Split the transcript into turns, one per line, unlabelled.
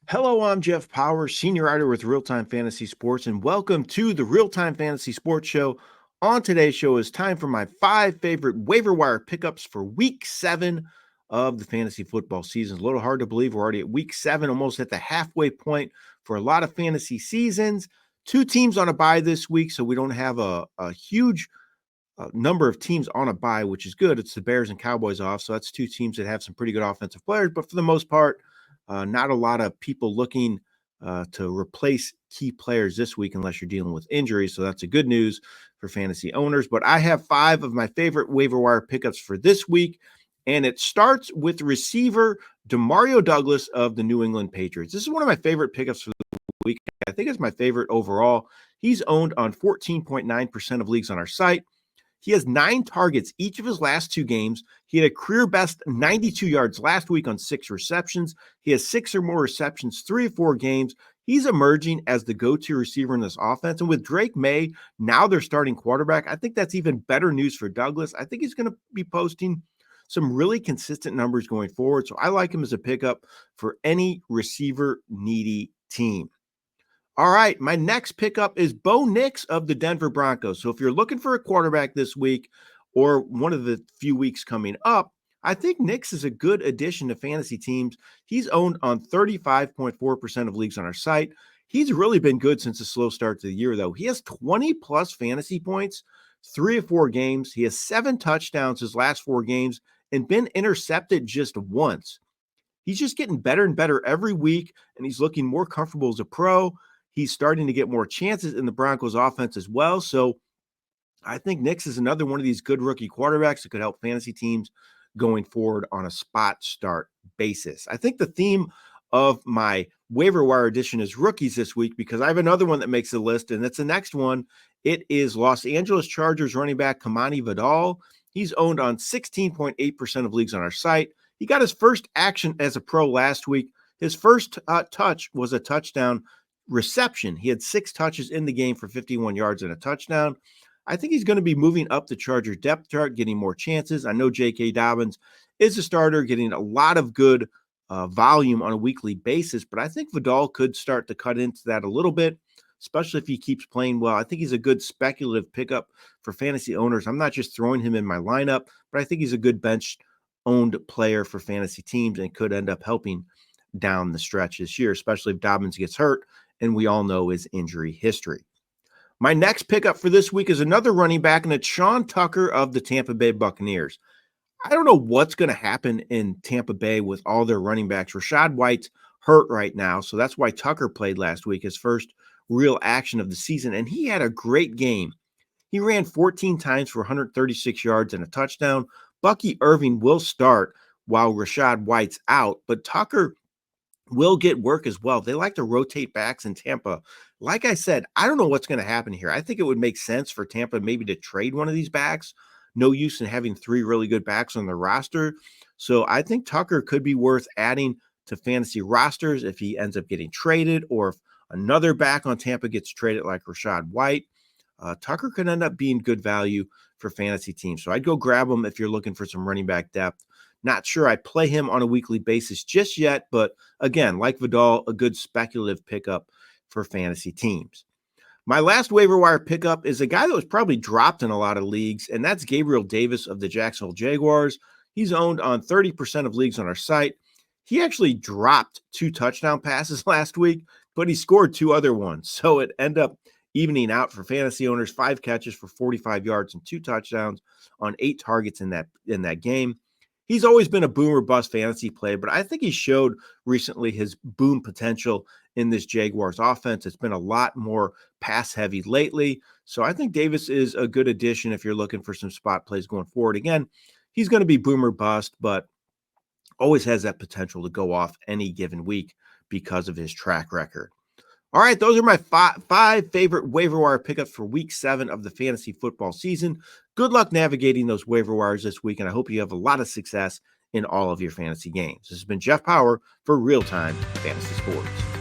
Hello, I'm Jeff Paur, senior writer with RealTime Fantasy Sports, and welcome to the RealTime Fantasy Sports Show. On today's show is time for my 5 favorite waiver wire pickups for Week 7 of the fantasy football season. It's a little hard to believe we're already at Week 7, almost at the halfway point for a lot of fantasy seasons. 2 teams on a bye this week, so we don't have a huge number of teams on a bye, which is good. It's the Bears and Cowboys off, so that's 2 teams that have some pretty good offensive players, but for the most part, not a lot of people looking to replace key players this week unless you're dealing with injuries. So that's a good news for fantasy owners. But I have 5 of my favorite waiver wire pickups for this week. And it starts with receiver Demario Douglas of the New England Patriots. This is one of my favorite pickups for the week. I think it's my favorite overall. He's owned on 14.9% of leagues on our site. He has 9 targets each of his last 2 games. He had a career best 92 yards last week on 6 receptions. He has 6 or more receptions, 3 or 4 games. He's emerging as the go-to receiver in this offense. And with Drake May, now their starting quarterback, I think that's even better news for Douglas. I think he's going to be posting some really consistent numbers going forward. So I like him as a pickup for any receiver-needy team. All right, my next pickup is Bo Nix of the Denver Broncos. So if you're looking for a quarterback this week or one of the few weeks coming up, I think Nix is a good addition to fantasy teams. He's owned on 35.4% of leagues on our site. He's really been good since a slow start to the year, though. He has 20 plus fantasy points, 3 or 4 games. He has 7 touchdowns his last 4 games and been intercepted just once. He's just getting better and better every week, and he's looking more comfortable as a pro. He's starting to get more chances in the Broncos offense as well. So I think Nix is another one of these good rookie quarterbacks that could help fantasy teams going forward on a spot start basis. I think the theme of my waiver wire edition is rookies this week because I have another one that makes the list, and it's the next one. It is Los Angeles Chargers running back Kamani Vidal. He's owned on 16.8% of leagues on our site. He got his first action as a pro last week. His first touch was a touchdown reception. He had 6 touches in the game for 51 yards and a touchdown. I think he's going to be moving up the Chargers depth chart, getting more chances. I know J.K. Dobbins is a starter, getting a lot of good volume on a weekly basis, but I think Vidal could start to cut into that a little bit, especially if he keeps playing well. I think he's a good speculative pickup for fantasy owners. I'm not just throwing him in my lineup, but I think he's a good bench-owned player for fantasy teams and could end up helping down the stretch this year, especially if Dobbins gets hurt, and we all know his injury history. My next pickup for this week is another running back, and it's Sean Tucker of the Tampa Bay Buccaneers. I don't know what's going to happen in Tampa Bay with all their running backs. Rachaad White's hurt right now, so that's why Tucker played last week, his first real action of the season, and he had a great game. He ran 14 times for 136 yards and a touchdown. Bucky Irving will start while Rachaad White's out, but Tucker will get work as well. They like to rotate backs in Tampa. Like I said, I don't know what's going to happen here. I think it would make sense for Tampa maybe to trade one of these backs. No use in having 3 really good backs on the roster. So I think Tucker could be worth adding to fantasy rosters if he ends up getting traded, or if another back on Tampa gets traded like Rachaad White. Tucker could end up being good value for fantasy teams. So I'd go grab him if you're looking for some running back depth. Not sure I play him on a weekly basis just yet, but again, like Vidal, a good speculative pickup for fantasy teams. My last waiver wire pickup is a guy that was probably dropped in a lot of leagues, and that's Gabriel Davis of the Jacksonville Jaguars. He's owned on 30% of leagues on our site. He actually dropped 2 touchdown passes last week, but he scored 2 other ones. So it ended up evening out for fantasy owners, 5 catches for 45 yards and 2 touchdowns on 8 targets in that game. He's always been a boom or bust fantasy play, but I think he showed recently his boom potential in this Jaguars offense. It's been a lot more pass heavy lately. So I think Davis is a good addition if you're looking for some spot plays going forward. Again, he's going to be boom or bust, but always has that potential to go off any given week because of his track record. All right, those are my 5 favorite waiver wire pickups for week 7 of the fantasy football season. Good luck navigating those waiver wires this week, and I hope you have a lot of success in all of your fantasy games. This has been Jeff Paur for RealTime Fantasy Sports.